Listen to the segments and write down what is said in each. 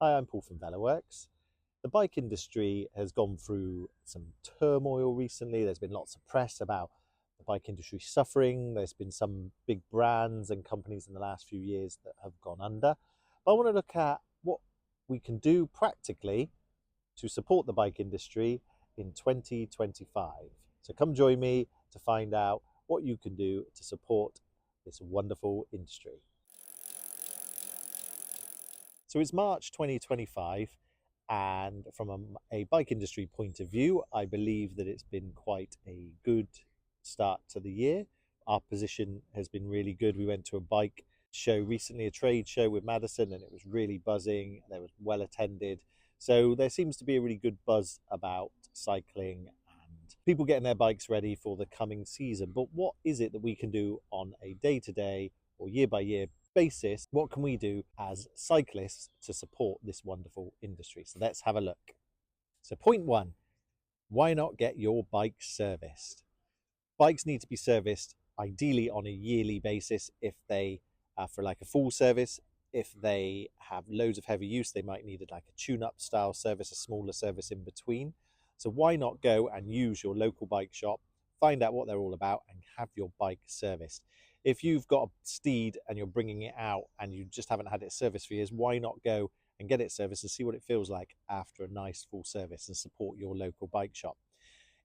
Hi, I'm Paul from VeloWorks. The bike industry has gone through some turmoil recently. There's been lots of press about the bike industry suffering. There's been some big brands and companies in the last few years that have gone under. But I want to look at what we can do practically to support the bike industry in 2025. So come join me to find out what you can do to support this wonderful industry. So it's March 2025, and from a bike industry point of view, I believe that it's been quite a good start to the year. Our position has been really good. We went to a bike show recently, a trade show with Madison, and it was really buzzing. It was well attended. So there seems to be a really good buzz about cycling and people getting their bikes ready for the coming season. But what is it that we can do on a day-to-day or year-by-year basis? What can we do as cyclists to support this wonderful industry? So let's have a look. So point one, why not get your bike serviced? Bikes need to be serviced ideally on a yearly basis if they for like a full service. If they have loads of heavy use, they might need like a tune-up style service, a smaller service in between. So why not go and use your local bike shop, find out what they're all about, and have your bike serviced? If you've got a steed and you're bringing it out and you just haven't had it serviced for years, why not go and get it serviced and see what it feels like after a nice full service and support your local bike shop?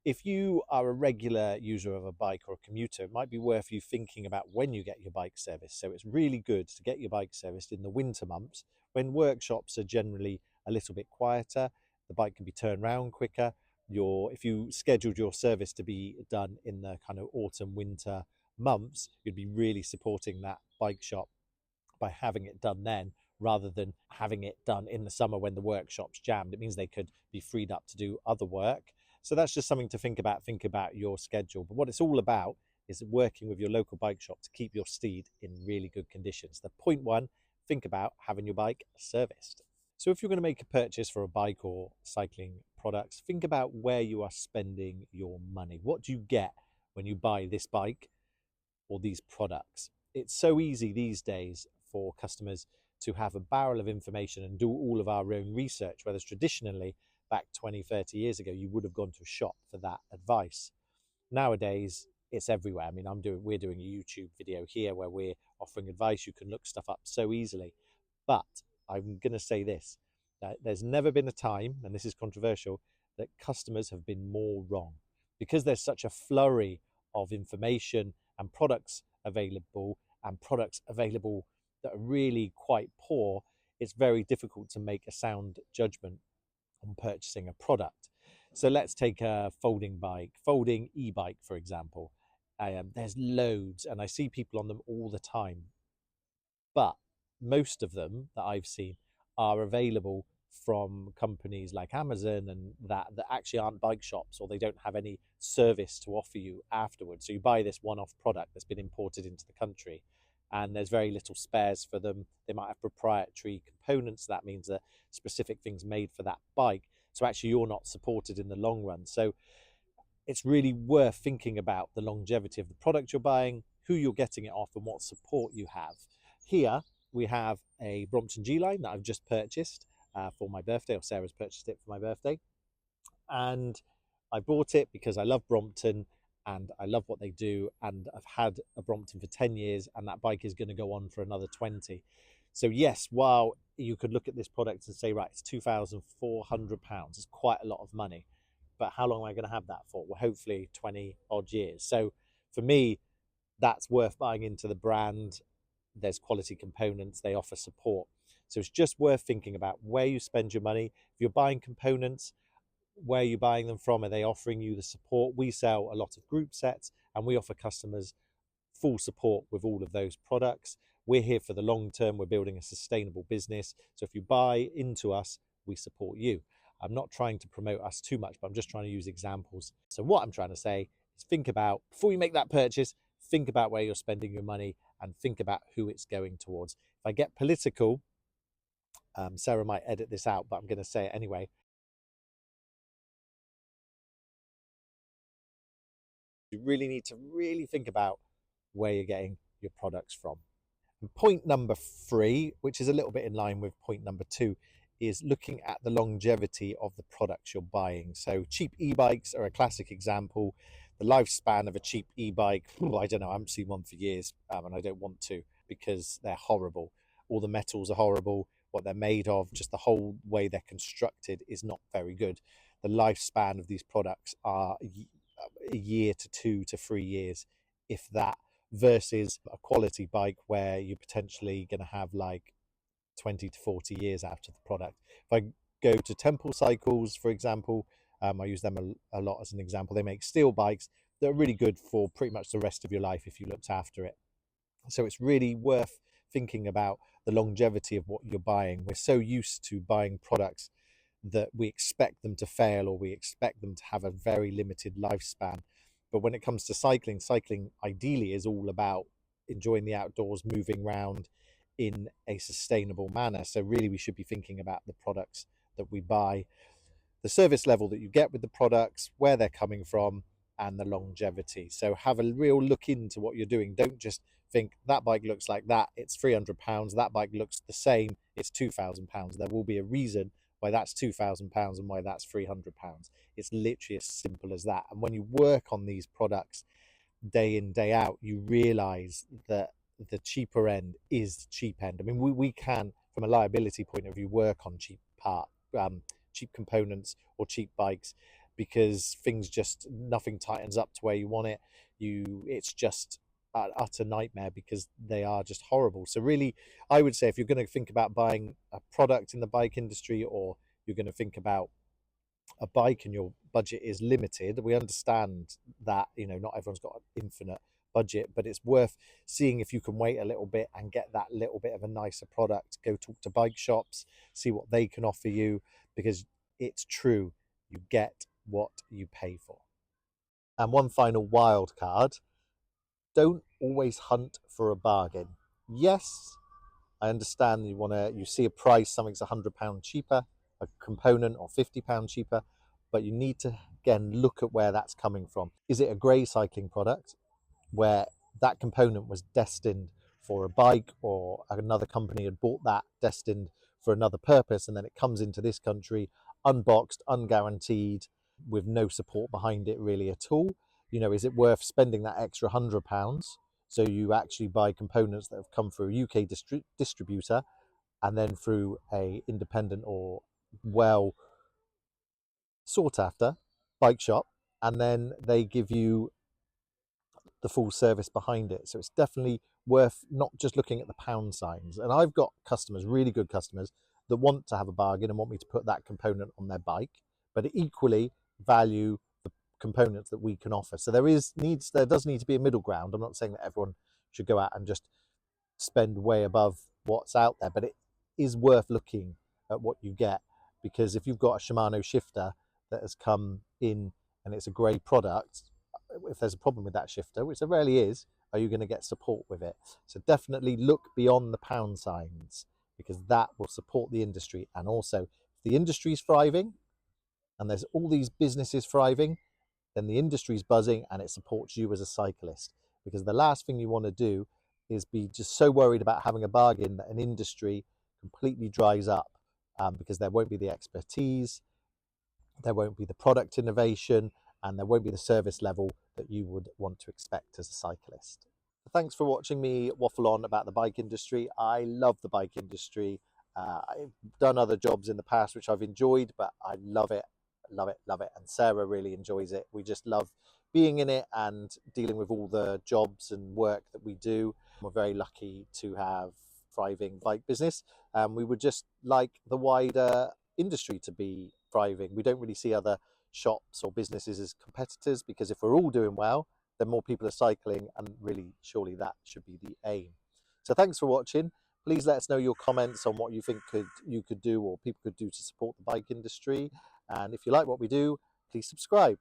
If you are a regular user of a bike or a commuter, it might be worth you thinking about when you get your bike serviced. So it's really good to get your bike serviced in the winter months when workshops are generally a little bit quieter. The bike can be turned around quicker. If you scheduled your service to be done in the kind of autumn, winter months, you'd be really supporting that bike shop by having it done then rather than having it done in the summer when the workshop's jammed. It means they could be freed up to do other work. So that's just something to think about. Think about your schedule. But what it's all about is working with your local bike shop to keep your steed in really good conditions. The point one, think about having your bike serviced. So if you're going to make a purchase for a bike or cycling products, think about where you are spending your money. What do you get when you buy this bike or these products? It's so easy these days for customers to have a barrel of information and do all of our own research, whereas traditionally back 20, 30 years ago, you would have gone to a shop for that advice. Nowadays, it's everywhere. I mean, we're doing a YouTube video here where we're offering advice. You can look stuff up so easily. But I'm going to say this, that there's never been a time, and this is controversial, that customers have been more wrong. Because there's such a flurry of information and products available that are really quite poor, it's very difficult to make a sound judgment on purchasing a product. So let's take a folding e-bike, for example. There's loads, and I see people on them all the time. But most of them that I've seen are available from companies like Amazon and that actually aren't bike shops, or they don't have any service to offer you afterwards. So you buy this one-off product that's been imported into the country, and there's very little spares for them. They might have proprietary components. That means that specific things made for that bike. So actually you're not supported in the long run. So it's really worth thinking about the longevity of the product you're buying, who you're getting it off, and what support you have. Here we have a Brompton G-Line that I've just purchased for my birthday, or Sarah's purchased it for my birthday. And I bought it because I love Brompton and I love what they do, and I've had a Brompton for 10 years, and that bike is going to go on for another 20. So yes, while you could look at this product and say, right, it's £2,400, it's quite a lot of money, but how long am I going to have that for? Well, hopefully 20 odd years. So for me, that's worth buying into the brand. There's quality components, they offer support. So it's just worth thinking about where you spend your money. If you're buying components, where are you buying them from? Are they offering you the support? We sell a lot of group sets and we offer customers full support with all of those products. We're here for the long term. We're building a sustainable business. So if you buy into us, we support you. I'm not trying to promote us too much, but I'm just trying to use examples. So what I'm trying to say is think about, before you make that purchase, think about where you're spending your money and think about who it's going towards. If I get political, Sarah might edit this out, but I'm going to say it anyway. You really need to really think about where you're getting your products from. And point number 3, which is a little bit in line with point number 2, is looking at the longevity of the products you're buying. So cheap e-bikes are a classic example. The lifespan of a cheap e-bike, I don't know, I haven't seen one for years, and I don't want to, because they're horrible. All the metals are horrible. What they're made of, just the whole way they're constructed, is not very good. The lifespan of these products are a year to 2 to 3 years, if that, versus a quality bike where you're potentially going to have like 20 to 40 years out of the product. If I go to Temple Cycles, for example, I use them a lot as an example. They make steel bikes that are really good for pretty much the rest of your life if you looked after it. So it's really worth thinking about the longevity of what you're buying. We're so used to buying products that we expect them to fail, or we expect them to have a very limited lifespan. But when it comes to cycling, cycling ideally is all about enjoying the outdoors, moving around in a sustainable manner. So really we should be thinking about the products that we buy, the service level that you get with the products, where they're coming from, and the longevity. So have a real look into what you're doing. Don't just think that bike looks like that, it's £300, that bike looks the same, it's £2,000. There will be a reason why that's £2,000 and why that's £300. It's literally as simple as that. And when you work on these products day in, day out, you realize that the cheaper end is the cheap end. I mean, we can, from a liability point of view, work on cheap components or cheap bikes, because things just, nothing tightens up to where you want it. It's just an utter nightmare because they are just horrible. So really, I would say if you're going to think about buying a product in the bike industry, or you're going to think about a bike and your budget is limited, we understand that, not everyone's got an infinite budget, but it's worth seeing if you can wait a little bit and get that little bit of a nicer product. Go talk to bike shops, see what they can offer you, because it's true, you get what you pay for. And one final wild card: don't always hunt for a bargain. Yes, I understand you see a price, something's £100 cheaper, a component, or £50 cheaper, but you need to again look at where that's coming from. Is it a grey cycling product where that component was destined for a bike, or another company had bought that destined for another purpose, and then it comes into this country unboxed, unguaranteed, with no support behind it really at all? Is it worth spending that extra £100 so you actually buy components that have come through a UK distributor, and then through a independent or well sought after bike shop, and then they give you the full service behind it? So it's definitely worth not just looking at the pound signs. And I've got customers, really good customers, that want to have a bargain and want me to put that component on their bike, but equally value the components that we can offer. So there does need to be a middle ground. I'm not saying that everyone should go out and just spend way above what's out there, but it is worth looking at what you get, because if you've got a Shimano shifter that has come in and it's a grey product, if there's a problem with that shifter, which there rarely is, are you going to get support with it? So definitely look beyond the pound signs, because that will support the industry. And also, if the industry is thriving and there's all these businesses thriving, then the industry's buzzing and it supports you as a cyclist. Because the last thing you want to do is be just so worried about having a bargain that an industry completely dries up, because there won't be the expertise, there won't be the product innovation, and there won't be the service level that you would want to expect as a cyclist. Thanks for watching me waffle on about the bike industry. I love the bike industry. I've done other jobs in the past which I've enjoyed, but I love it, love it, love it. And Sarah really enjoys it. We just love being in it and dealing with all the jobs and work that we do. We're very lucky to have thriving bike business, and we would just like the wider industry to be thriving. We don't really see other shops or businesses as competitors, because if we're all doing well, then more people are cycling, and really surely that should be the aim. So thanks for watching. Please let us know your comments on what you think you could do, or people could do, to support the bike industry. And if you like what we do, please subscribe.